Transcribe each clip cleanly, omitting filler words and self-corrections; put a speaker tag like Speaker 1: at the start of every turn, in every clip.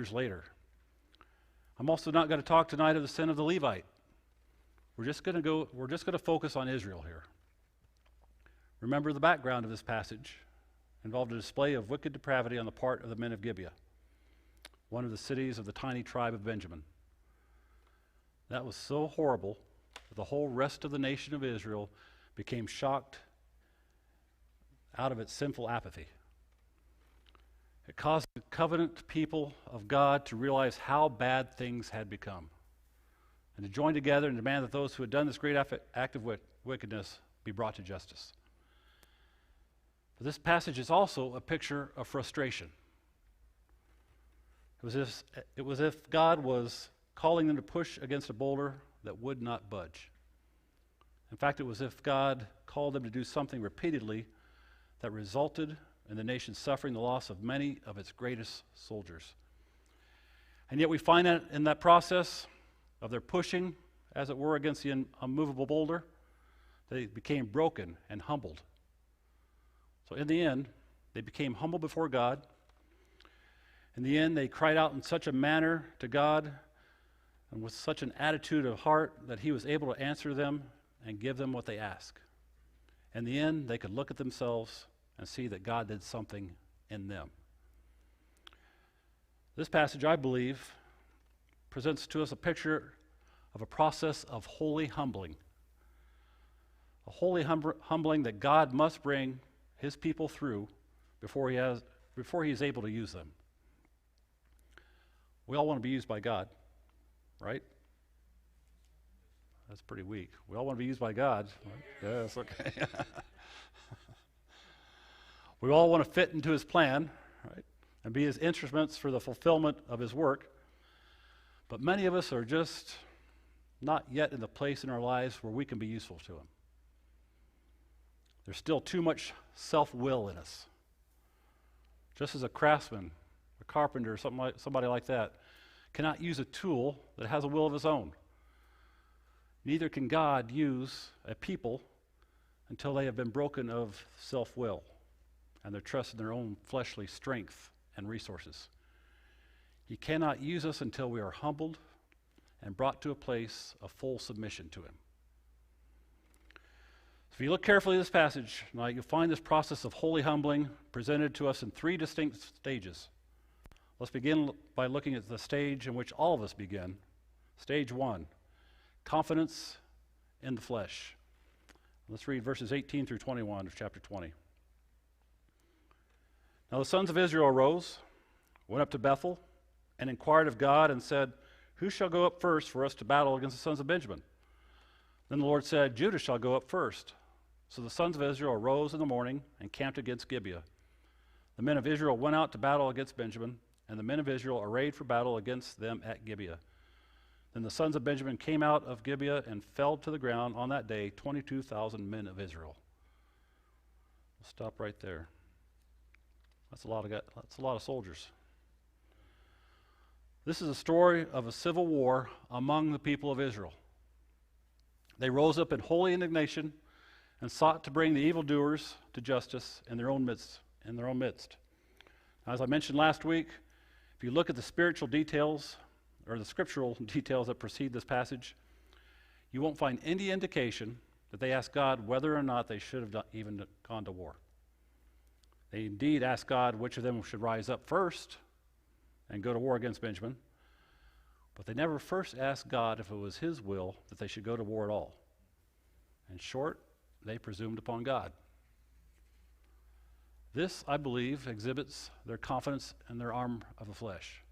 Speaker 1: years later. I'm also not going to talk tonight of the sin of the Levite. We're just going to focus on Israel here. Remember, the background of this passage involved a display of wicked depravity on the part of the men of Gibeah, one of the cities of the tiny tribe of Benjamin. That was so horrible that the whole rest of the nation of Israel became shocked out of its sinful apathy. It caused the covenant people of God to realize how bad things had become and to join together and demand that those who had done this great act of wickedness be brought to justice. But this passage is also a picture of frustration. It was as if God was calling them to push against a boulder that would not budge. In fact, it was as if God called them to do something repeatedly that resulted in the nation suffering the loss of many of its greatest soldiers. And yet we find that in that process of their pushing, as it were, against the unmovable boulder, they became broken and humbled. So in the end, they became humble before God. In the end, they cried out in such a manner to God and with such an attitude of heart that he was able to answer them and give them what they asked. In the end, they could look at themselves and see that God did something in them. This passage, I believe, presents to us a picture of a process of holy humbling. A holy humbling that God must bring his people through before he is able to use them. We all want to be used by God, right? That's pretty weak. We all want to be used by God. Right? Yes, okay. We all want to fit into his plan, right? And be his instruments for the fulfillment of his work. But many of us are just not yet in the place in our lives where we can be useful to him. There's still too much self-will in us. Just as a craftsman, a carpenter, somebody like that, cannot use a tool that has a will of its own. Neither can God use a people until they have been broken of self-will and their trust in their own fleshly strength and resources. He cannot use us until we are humbled and brought to a place of full submission to him. If you look carefully at this passage, now you'll find this process of holy humbling presented to us in three distinct stages. Let's begin by looking at the stage in which all of us begin. Stage 1, confidence in the flesh. Let's read verses 18 through 21 of chapter 20. Now the sons of Israel arose, went up to Bethel, and inquired of God and said, "Who shall go up first for us to battle against the sons of Benjamin?" Then the Lord said, "Judah shall go up first." So the sons of Israel arose in the morning and camped against Gibeah. The men of Israel went out to battle against Benjamin, and the men of Israel arrayed for battle against them at Gibeah. Then the sons of Benjamin came out of Gibeah and felled to the ground on that day 22,000 men of Israel. We'll stop right there. That's a lot of soldiers. This is a story of a civil war among the people of Israel. They rose up in holy indignation and sought to bring the evildoers to justice in their own midst. Now, as I mentioned last week, if you look at the spiritual details or the scriptural details that precede this passage, you won't find any indication that they asked God whether or not they should have even gone to war. They indeed asked God which of them should rise up first and go to war against Benjamin, but they never first asked God if it was his will that they should go to war at all. In short, they presumed upon God. This, I believe, exhibits their confidence in their arm of the flesh.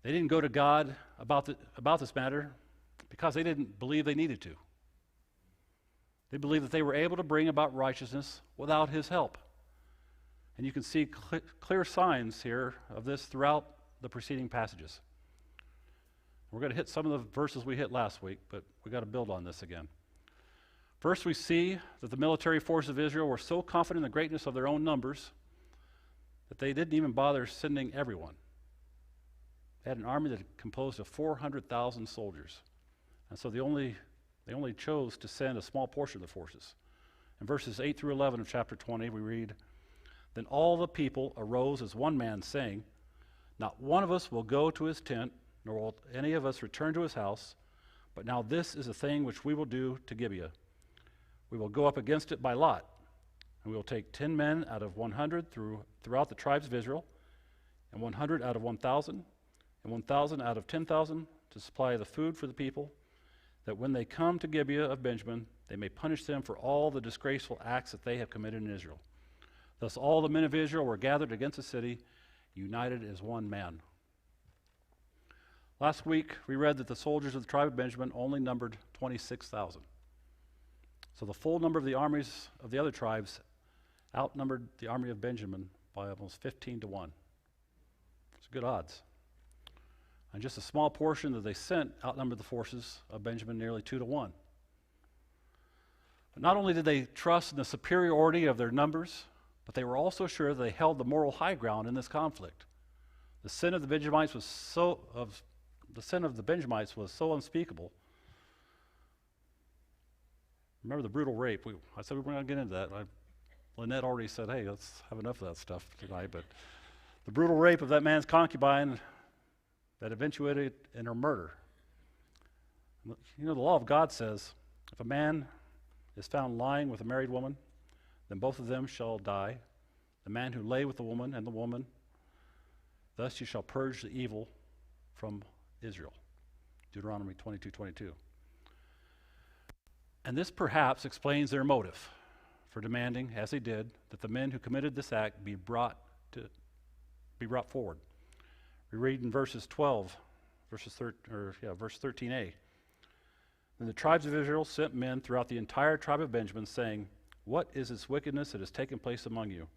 Speaker 1: They didn't go to God about this matter because they didn't believe they needed to. They believed that they were able to bring about righteousness without his help. And you can see clear signs here of this throughout the preceding passages. We're going to hit some of the verses we hit last week, but we've got to build on this again. First, we see that the military forces of Israel were so confident in the greatness of their own numbers that they didn't even bother sending everyone. They had an army that composed of 400,000 soldiers. And so they only chose to send a small portion of the forces. In verses 8 through 11 of chapter 20, we read, "Then all the people arose as one man, saying, Not one of us will go to his tent, nor will any of us return to his house. But now this is a thing which we will do to Gibeah. We will go up against it by lot, and we will take 10 men out of 100 throughout the tribes of Israel, and 100 out of 1,000, and 1,000 out of 10,000 to supply the food for the people, that when they come to Gibeah of Benjamin, they may punish them for all the disgraceful acts that they have committed in Israel. Thus all the men of Israel were gathered against the city, united as one man. Last week, we read that the soldiers of the tribe of Benjamin only numbered 26,000. So the full number of the armies of the other tribes outnumbered the army of Benjamin by almost 15 to 1. It's good odds. And just a small portion that they sent outnumbered the forces of Benjamin nearly 2 to 1. But not only did they trust in the superiority of their numbers, but they were also sure that they held the moral high ground in this conflict. The sin of the Benjamites was so unspeakable. Remember the brutal rape? I said we weren't going to get into that. Lynette already said, hey, let's have enough of that stuff tonight. But the brutal rape of that man's concubine that eventuated in her murder. You know, the law of God says, if a man is found lying with a married woman, then both of them shall die, the man who lay with the woman and the woman. Thus you shall purge the evil from Israel. Deuteronomy 22:22. And this perhaps explains their motive for demanding, as they did, that the men who committed this act be brought forward. We read in verse 13a. Then the tribes of Israel sent men throughout the entire tribe of Benjamin, saying, what is this wickedness that has taken place among you?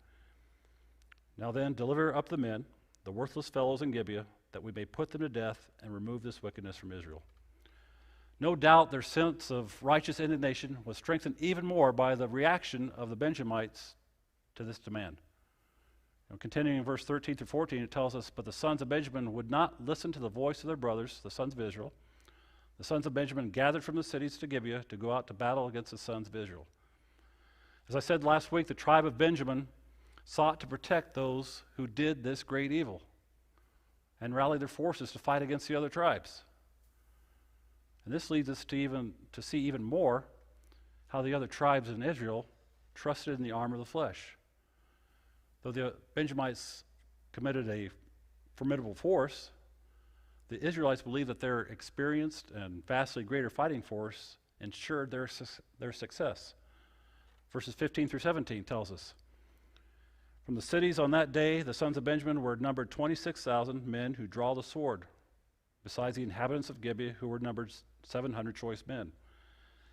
Speaker 1: Now then, deliver up the men, the worthless fellows in Gibeah, that we may put them to death and remove this wickedness from Israel. No doubt their sense of righteous indignation was strengthened even more by the reaction of the Benjamites to this demand. Continuing in verse 13 through 14, it tells us, but the sons of Benjamin would not listen to the voice of their brothers, the sons of Israel. The sons of Benjamin gathered from the cities to Gibeah to go out to battle against the sons of Israel. As I said last week, the tribe of Benjamin sought to protect those who did this great evil and rallied their forces to fight against the other tribes. And this leads us to see even more how the other tribes in Israel trusted in the arm of the flesh. Though the Benjamites committed a formidable force, the Israelites believed that their experienced and vastly greater fighting force ensured their success. Verses 15 through 17 tells us, from the cities on that day, the sons of Benjamin were numbered 26,000 men who draw the sword, besides the inhabitants of Gibeah, who were numbered 700 choice men.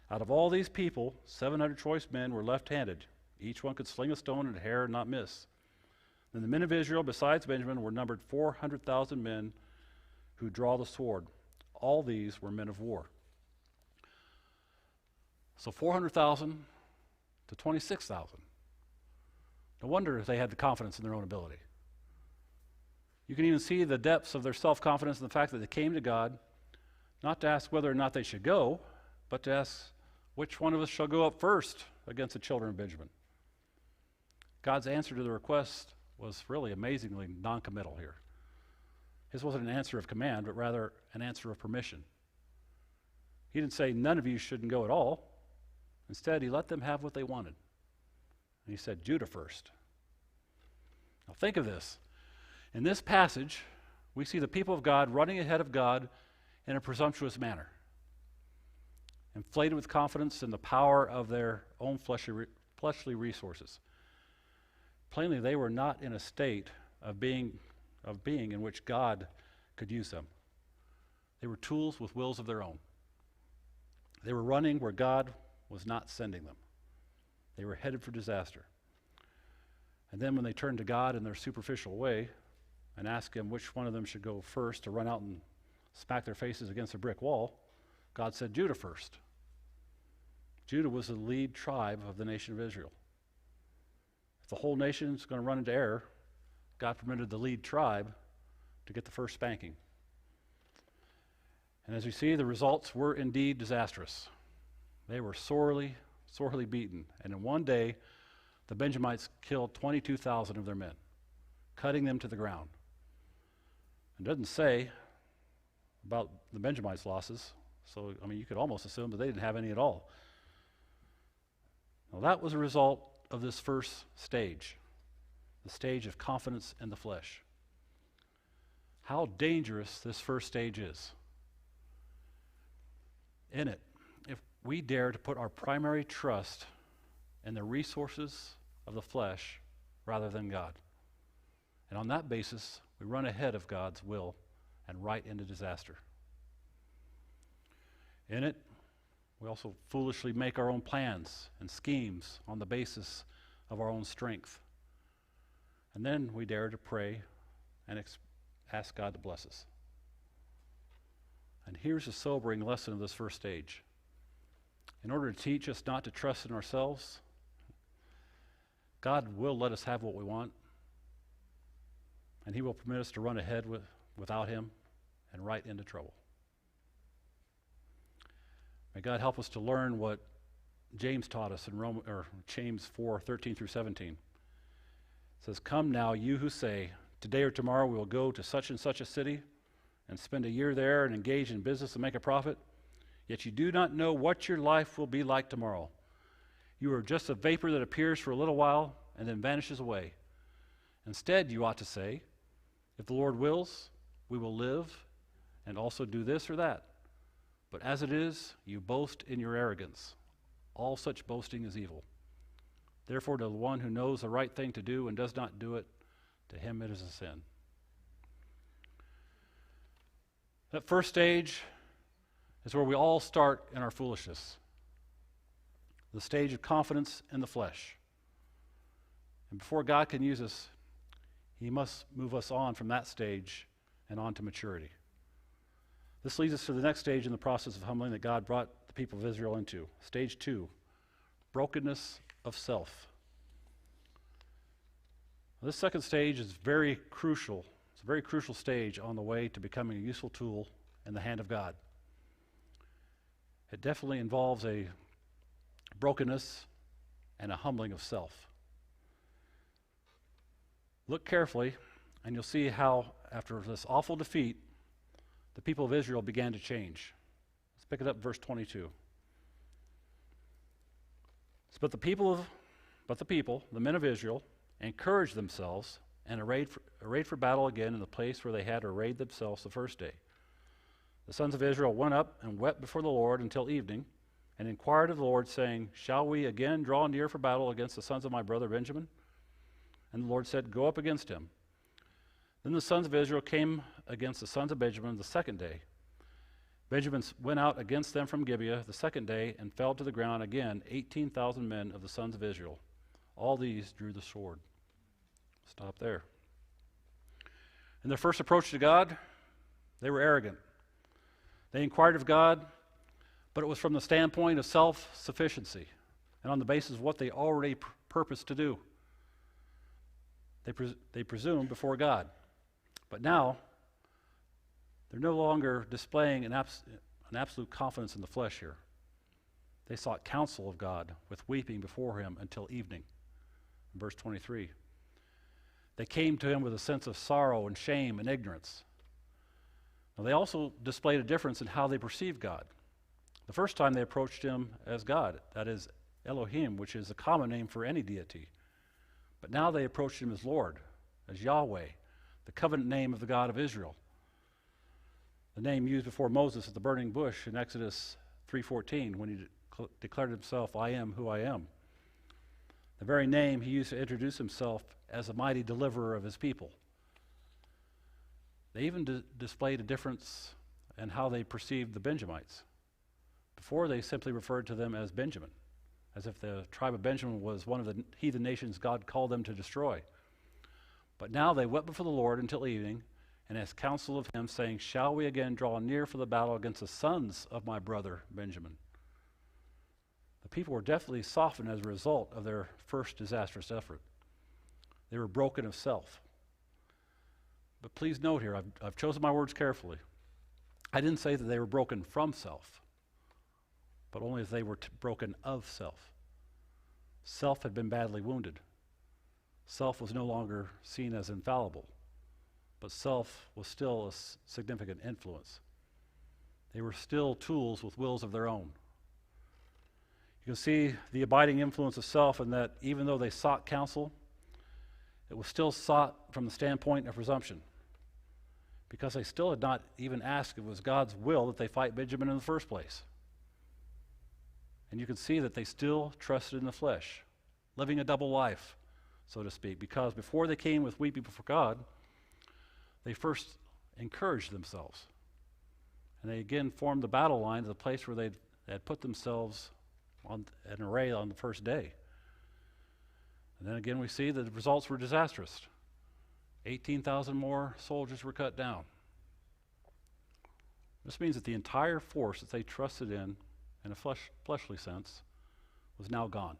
Speaker 1: Out of all these people, 700 choice men were left-handed. Each one could sling a stone at a hair and not miss. Then the men of Israel, besides Benjamin, were numbered 400,000 men who draw the sword. All these were men of war. So 400,000 to 26,000. No wonder they had the confidence in their own ability. You can even see the depths of their self-confidence in the fact that they came to God, not to ask whether or not they should go, but to ask, which one of us shall go up first against the children of Benjamin? God's answer to the request was really amazingly non-committal here. His wasn't an answer of command, but rather an answer of permission. He didn't say, none of you shouldn't go at all. Instead, he let them have what they wanted. And he said, Judah first. Now think of this. In this passage, we see the people of God running ahead of God in a presumptuous manner, inflated with confidence in the power of their own fleshly resources. Plainly, they were not in a state of being in which God could use them. They were tools with wills of their own. They were running where God was not sending them. They were headed for disaster. And then when they turned to God in their superficial way and asked him which one of them should go first to run out and smack their faces against a brick wall, God said, Judah first. Judah was the lead tribe of the nation of Israel. If the whole nation is going to run into error, God permitted the lead tribe to get the first spanking. And as we see, the results were indeed disastrous. They were sorely beaten. And in one day, the Benjamites killed 22,000 of their men, cutting them to the ground. It doesn't say about the Benjamites' losses, so you could almost assume that they didn't have any at all. Now that was a result of this first stage, the stage of confidence in the flesh. How dangerous this first stage is. In it, if we dare to put our primary trust in the resources of the flesh rather than God. And on that basis, we run ahead of God's will and right into disaster. In it, we also foolishly make our own plans and schemes on the basis of our own strength. And then we dare to pray and ask God to bless us. And here's a sobering lesson of this first stage. In order to teach us not to trust in ourselves, God will let us have what we want, and He will permit us to run ahead without Him and right into trouble. May God help us to learn what James taught us in James 4:13 through 17. It says, "Come now, you who say, today or tomorrow we will go to such and such a city and spend a year there and engage in business and make a profit, yet you do not know what your life will be like tomorrow. You are just a vapor that appears for a little while and then vanishes away. Instead, you ought to say, if the Lord wills, we will live and also do this or that. But as it is, you boast in your arrogance. All such boasting is evil. Therefore, to the one who knows the right thing to do and does not do it, to him it is a sin." That first stage is where we all start in our foolishness. The stage of confidence in the flesh. And before God can use us, He must move us on from that stage and on to maturity. This leads us to the next stage in the process of humbling that God brought the people of Israel into. Stage 2, brokenness of self. This second stage is very crucial. It's a very crucial stage on the way to becoming a useful tool in the hand of God. It definitely involves a brokenness and a humbling of self. Look carefully, and you'll see how, after this awful defeat, the people of Israel began to change. Let's pick it up, verse 22. But the people, the men of Israel, encouraged themselves and arrayed for battle again in the place where they had arrayed themselves the first day. The sons of Israel went up and wept before the Lord until evening, and inquired of the Lord, saying, "Shall we again draw near for battle against the sons of my brother Benjamin?" And the Lord said, "Go up against him." Then the sons of Israel came against the sons of Benjamin the second day. Benjamin went out against them from Gibeah the second day and fell to the ground again 18,000 men of the sons of Israel. All these drew the sword. Stop there. In their first approach to God, they were arrogant. They inquired of God, but it was from the standpoint of self-sufficiency and on the basis of what they already purposed to do. They presumed before God. But now, they're no longer displaying an absolute confidence in the flesh here. They sought counsel of God with weeping before Him until evening. In verse 23. They came to Him with a sense of sorrow and shame and ignorance. Now, they also displayed a difference in how they perceived God. The first time they approached Him as God, that is Elohim, which is a common name for any deity. But now they approached Him as Lord, as Yahweh, the covenant name of the God of Israel. The name used before Moses at the burning bush in Exodus 3:14 when he declared himself, "I am who I am." The very name He used to introduce Himself as a mighty deliverer of His people. They even displayed a difference in how they perceived the Benjamites. Before, they simply referred to them as Benjamin, as if the tribe of Benjamin was one of the heathen nations God called them to destroy. But now they wept before the Lord until evening, and asked counsel of Him, saying, "Shall we again draw near for the battle against the sons of my brother Benjamin?" The people were definitely softened as a result of their first disastrous effort. They were broken of self. But please note here, I've chosen my words carefully. I didn't say that they were broken from self, but only that they were broken of self. Self had been badly wounded. Self was no longer seen as infallible. but self was still a significant influence. They were still tools with wills of their own. You can see the abiding influence of self in that even though they sought counsel, it was still sought from the standpoint of presumption, because they still had not even asked if it was God's will that they fight Benjamin in the first place. And you can see that they still trusted in the flesh, living a double life, so to speak, because before they came with weeping before God, they first encouraged themselves. And they again formed the battle line to the place where they had put themselves on an array on the first day. And then again we see that the results were disastrous. 18,000 more soldiers were cut down. This means that the entire force that they trusted in a fleshly sense, was now gone.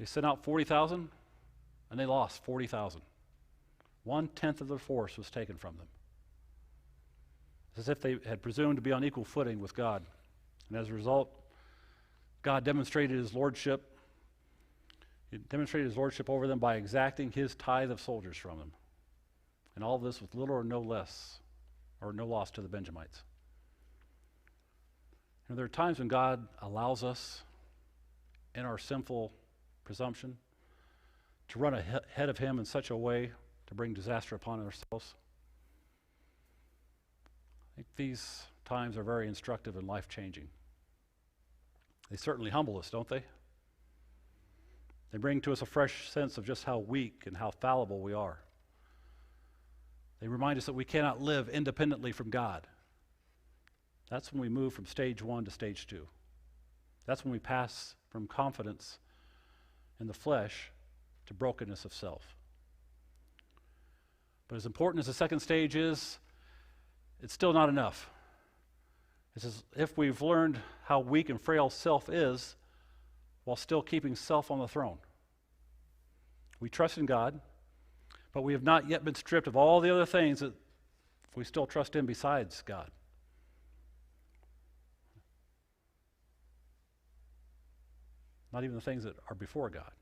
Speaker 1: They sent out 40,000, and they lost 40,000. 1/10 of their force was taken from them. It's as if they had presumed to be on equal footing with God. And as a result, God demonstrated his lordship. He demonstrated his lordship over them by exacting his tithe of soldiers from them. And all of this with little or no less, or no loss to the Benjamites. You know, there are times when God allows us, in our sinful presumption, to run ahead of him in such a way to bring disaster upon ourselves. I think these times are very instructive and life-changing. They certainly humble us, don't they? They bring to us a fresh sense of just how weak and how fallible we are. They remind us that we cannot live independently from God. That's when we move from stage 1 to stage 2. That's when we pass from confidence in the flesh to brokenness of self. But as important as the second stage is, it's still not enough. It's as if we've learned how weak and frail self is while still keeping self on the throne. We trust in God, but we have not yet been stripped of all the other things that we still trust in besides God. Not even the things that are before God.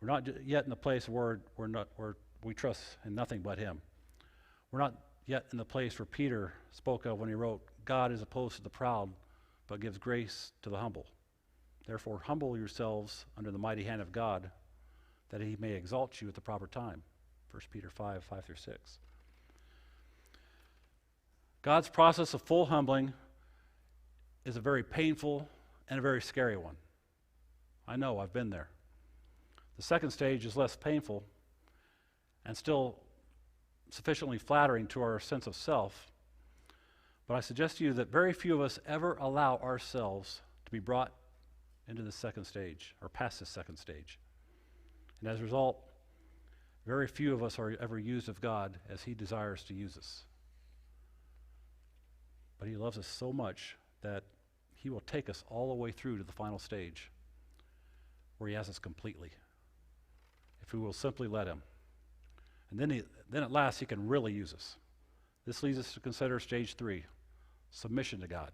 Speaker 1: We're not yet in the place where we trust in nothing but him. We're not yet in the place where Peter spoke of when he wrote, God is opposed to the proud, but gives grace to the humble. Therefore, humble yourselves under the mighty hand of God, that he may exalt you at the proper time. 1 Peter 5:5-6. God's process of full humbling is a very painful and a very scary one. I know, I've been there. The second stage is less painful and still sufficiently flattering to our sense of self, but I suggest to you that very few of us ever allow ourselves to be brought into the second stage, or past the second stage. And as a result, very few of us are ever used of God as he desires to use us. But he loves us so much that he will take us all the way through to the final stage where he has us completely, if we will simply let him. And then at last he can really use us. This leads us to consider stage 3, submission to God.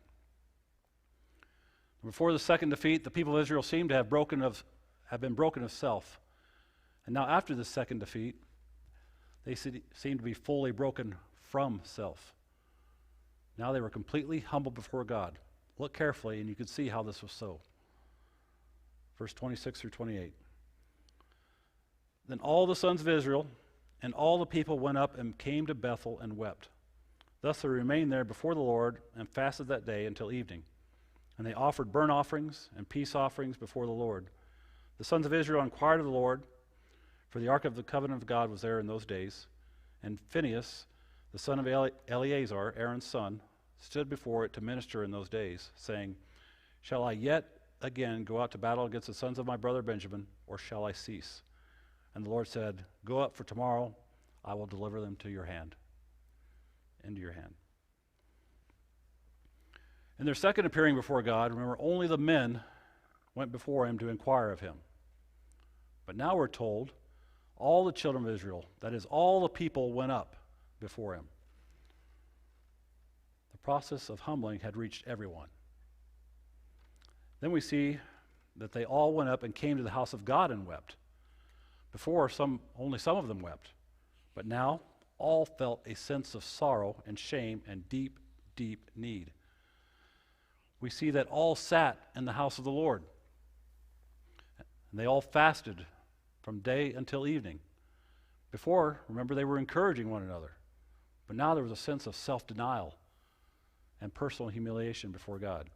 Speaker 1: Before the second defeat, the people of Israel seem to have been broken of self. And now after the second defeat, they seem to be fully broken from self. Now they were completely humbled before God. Look carefully and you can see how this was so. Verse 26-28. Then all the sons of Israel and all the people went up and came to Bethel and wept. Thus they remained there before the Lord and fasted that day until evening. And they offered burnt offerings and peace offerings before the Lord. The sons of Israel inquired of the Lord, for the ark of the covenant of God was there in those days. And Phinehas, the son of Eleazar, Aaron's son, stood before it to minister in those days, saying, Shall I yet again go out to battle against the sons of my brother Benjamin, or shall I cease? And the Lord said, Go up, for tomorrow I will deliver them to your hand, into your hand. In their second appearing before God, remember, only the men went before him to inquire of him. But now we're told all the children of Israel, that is, all the people, went up before him. The process of humbling had reached everyone. Then we see that they all went up and came to the house of God and wept. Before, only some of them wept, but now all felt a sense of sorrow and shame and deep, deep need. We see that all sat in the house of the Lord, and they all fasted from day until evening. Before, remember, they were encouraging one another, but now there was a sense of self-denial and personal humiliation before God.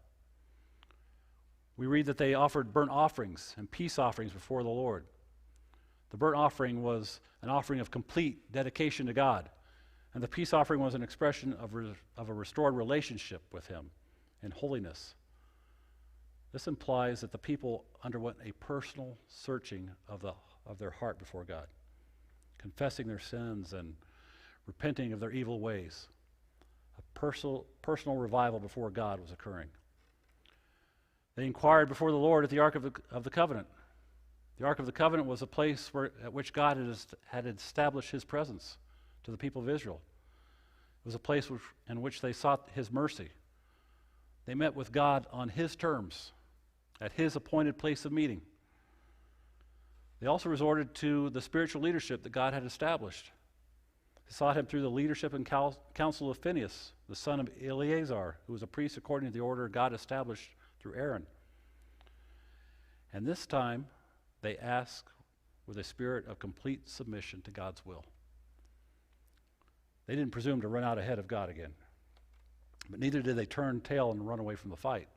Speaker 1: We read that they offered burnt offerings and peace offerings before the Lord. The burnt offering was an offering of complete dedication to God, and the peace offering was an expression of a restored relationship with Him in holiness. This implies that the people underwent a personal searching of their heart before God, confessing their sins and repenting of their evil ways. A personal revival before God was occurring. They inquired before the Lord at the Ark of the Covenant. The Ark of the Covenant was a place at which God had established His presence to the people of Israel. It was a place in which they sought His mercy. They met with God on His terms, at His appointed place of meeting. They also resorted to the spiritual leadership that God had established. They sought Him through the leadership and counsel of Phinehas, the son of Eleazar, who was a priest according to the order God established through Aaron. And this time, they ask with a spirit of complete submission to God's will. They didn't presume to run out ahead of God again, but neither did they turn tail and run away from the fight.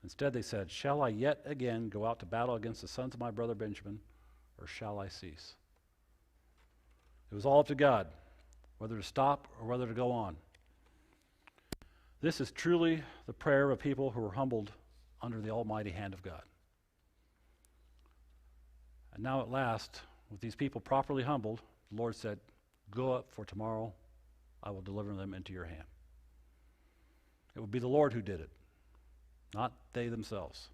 Speaker 1: Instead, they said, "Shall I yet again go out to battle against the sons of my brother Benjamin, or shall I cease?" It was all up to God, whether to stop or whether to go on. This is truly the prayer of people who are humbled under the almighty hand of God. And now at last, with these people properly humbled, the Lord said, "Go up, for tomorrow I will deliver them into your hand." It would be the Lord who did it, not they themselves.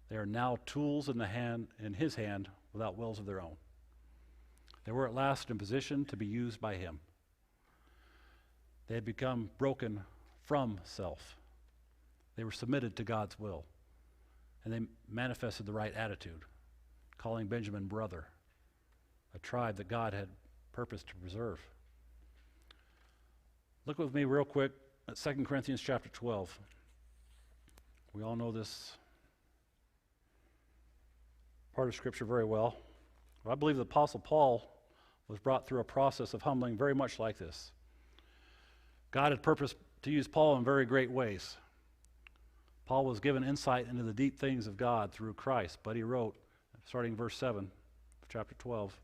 Speaker 1: They are now tools in His hand without wills of their own. They were at last in position to be used by Him. They had become broken from self. They were submitted to God's will, and they manifested the right attitude, calling Benjamin brother, a tribe that God had purposed to preserve. Look with me real quick at 2 Corinthians chapter 12. We all know this part of Scripture very well. I believe the Apostle Paul was brought through a process of humbling very much like this. God had purposed to use Paul in very great ways. Paul was given insight into the deep things of God through Christ, but he wrote, starting verse 7 of chapter 12,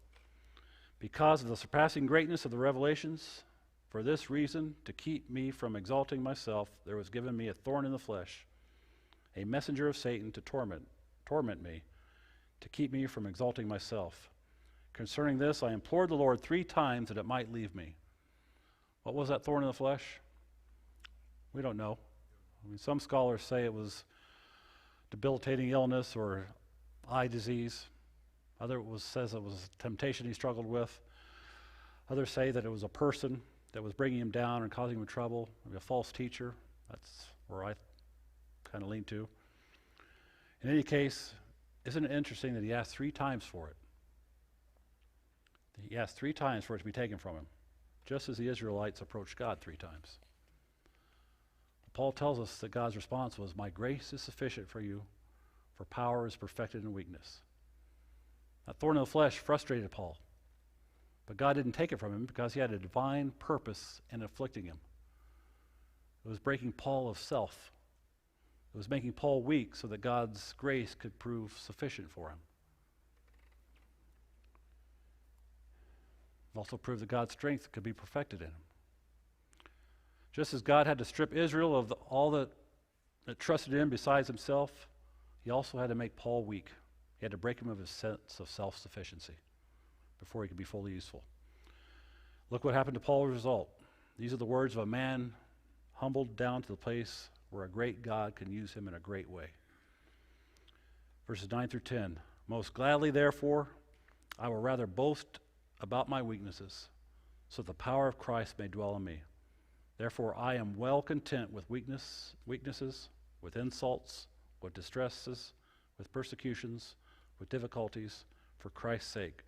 Speaker 1: "Because of the surpassing greatness of the revelations, for this reason, to keep me from exalting myself, there was given me a thorn in the flesh, a messenger of Satan to torment me, to keep me from exalting myself. Concerning this, I implored the Lord 3 times that it might leave me." What was that thorn in the flesh? We don't know. I mean, some scholars say it was debilitating illness or eye disease. Others says it was temptation he struggled with. Others say that it was a person that was bringing him down and causing him trouble, maybe a false teacher. That's where I kind of lean to. In any case, isn't it interesting that he asked 3 times for it? He asked 3 times for it to be taken from him, just as the Israelites approached God 3 times. Paul tells us that God's response was, "My grace is sufficient for you, for power is perfected in weakness." That thorn in the flesh frustrated Paul, but God didn't take it from him because He had a divine purpose in afflicting him. It was breaking Paul of self. It was making Paul weak so that God's grace could prove sufficient for him. It also proved that God's strength could be perfected in him. Just as God had to strip Israel of all that trusted in Him besides Himself, He also had to make Paul weak. He had to break him of his sense of self-sufficiency before he could be fully useful. Look what happened to Paul as a result. These are the words of a man humbled down to the place where a great God can use him in a great way. Verses 9 through 10. "Most gladly, therefore, I will rather boast about my weaknesses, so that the power of Christ may dwell in me. Therefore, I am well content with weaknesses, with insults, with distresses, with persecutions, with difficulties, for Christ's sake.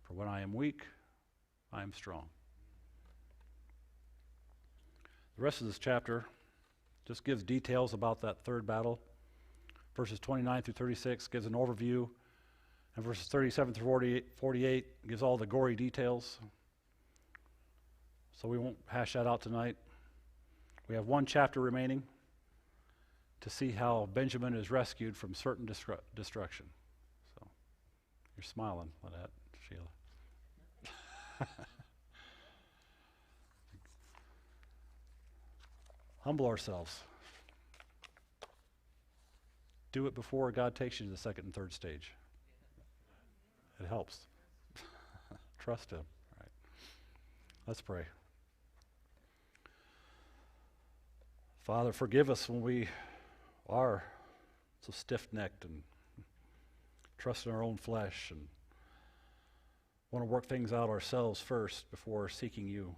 Speaker 1: For when I am weak, I am strong. The rest of this chapter just gives details about that third battle. Verses 29 through 36 gives an overview, and verses 37 through 48 gives all the gory details. So we won't hash that out tonight. We have one chapter remaining to see how Benjamin is rescued from certain destruction. So you're smiling at that, Sheila. Humble ourselves. Do it before God takes you to the second and third stage. It helps. Trust Him. All right. Let's pray. Father, forgive us when we are so stiff-necked and trust in our own flesh and want to work things out ourselves first before seeking you.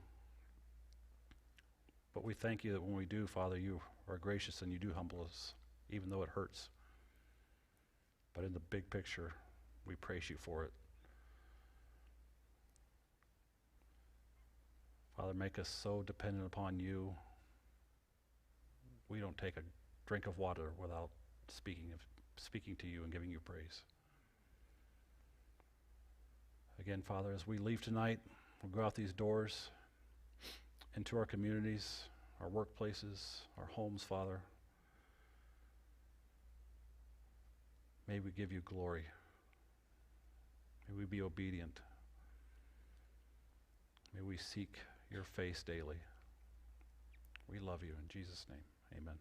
Speaker 1: But we thank you that when we do, Father, you are gracious and you do humble us, even though it hurts. But in the big picture, we praise you for it. Father, make us so dependent upon you. We don't take a drink of water without speaking to you and giving you praise. Again, Father, as we leave tonight, we'll go out these doors into our communities, our workplaces, our homes, Father. May we give you glory. May we be obedient. May we seek your face daily. We love you in Jesus' name. Amen.